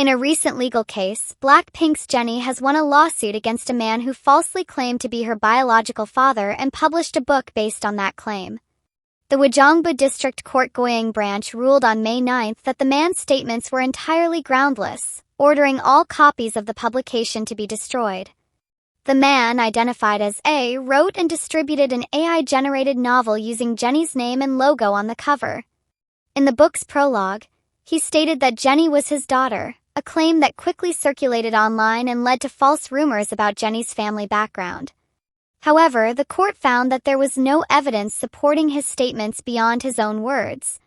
In a recent legal case, Blackpink's Jennie has won a lawsuit against a man who falsely claimed to be her biological father and published a book based on that claim. The Wajongbu District Court Goyang branch ruled on May 9 that the man's statements were entirely groundless, ordering all copies of the publication to be destroyed. The man, identified as A, wrote and distributed an AI-generated novel using Jennie's name and logo on the cover. In the book's prologue, he stated that Jennie was his daughter, a claim that quickly circulated online and led to false rumors about Jennie's family background. However, the court found that there was no evidence supporting his statements beyond his own words.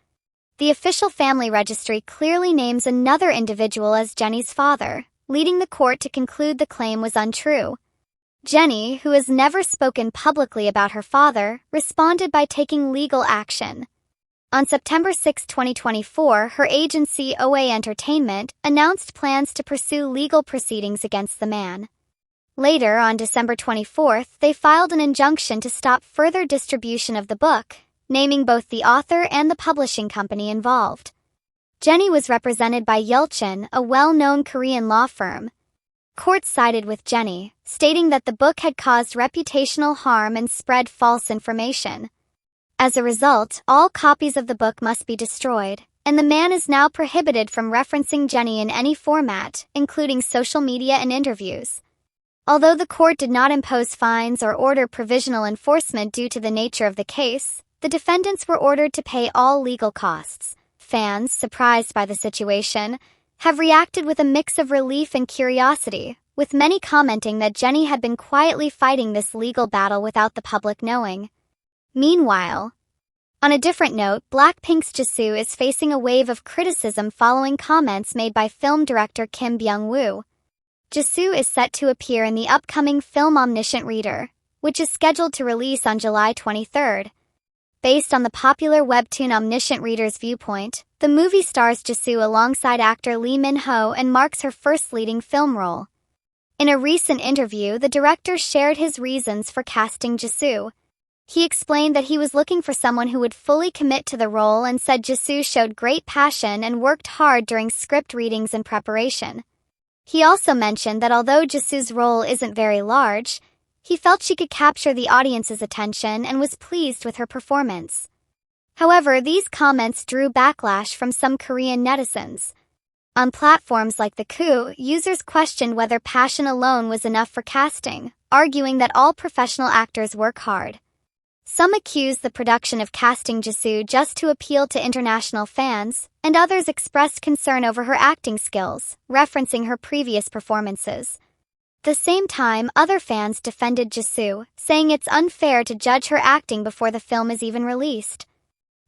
The official family registry clearly names another individual as Jennie's father, leading the court to conclude the claim was untrue. Jennie, who has never spoken publicly about her father, responded by taking legal action. On September 6, 2024, her agency OA Entertainment announced plans to pursue legal proceedings against the man. Later, on December 24, they filed an injunction to stop further distribution of the book, naming both the author and the publishing company involved. Jennie was represented by Yulchin, a well-known Korean law firm. Court sided with Jennie, stating that the book had caused reputational harm and spread false information. As a result, all copies of the book must be destroyed, and the man is now prohibited from referencing Jennie in any format, including social media and interviews. Although the court did not impose fines or order provisional enforcement due to the nature of the case, the defendants were ordered to pay all legal costs. Fans, surprised by the situation, have reacted with a mix of relief and curiosity, with many commenting that Jennie had been quietly fighting this legal battle without the public knowing. Meanwhile, on a different note, Blackpink's Jisoo is facing a wave of criticism following comments made by film director Kim Byung-woo. Jisoo is set to appear in the upcoming film Omniscient Reader, which is scheduled to release on July 23. Based on the popular webtoon Omniscient Reader's viewpoint, the movie stars Jisoo alongside actor Lee Min-ho and marks her first leading film role. In a recent interview, the director shared his reasons for casting Jisoo. He explained that he was looking for someone who would fully commit to the role and said Jisoo showed great passion and worked hard during script readings and preparation. He also mentioned that although Jisoo's role isn't very large, he felt she could capture the audience's attention and was pleased with her performance. However, these comments drew backlash from some Korean netizens. On platforms like the Coup, users questioned whether passion alone was enough for casting, arguing that all professional actors work hard. Some accused the production of casting Jisoo just to appeal to international fans, and others expressed concern over her acting skills, referencing her previous performances. At the same time, other fans defended Jisoo, saying it's unfair to judge her acting before the film is even released.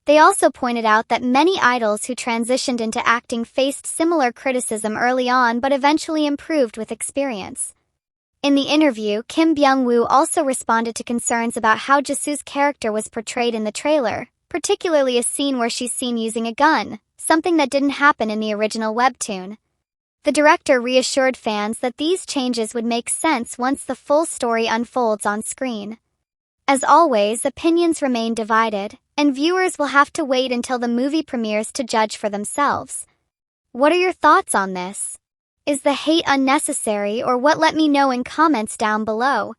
They also pointed out that many idols who transitioned into acting faced similar criticism early on but eventually improved with experience. In the interview, Kim Byung-woo also responded to concerns about how Jisoo's character was portrayed in the trailer, particularly a scene where she's seen using a gun, something that didn't happen in the original webtoon. The director reassured fans that these changes would make sense once the full story unfolds on screen. As always, opinions remain divided, and viewers will have to wait until the movie premieres to judge for themselves. What are your thoughts on this? Is the hate unnecessary or what? Let me know in comments down below.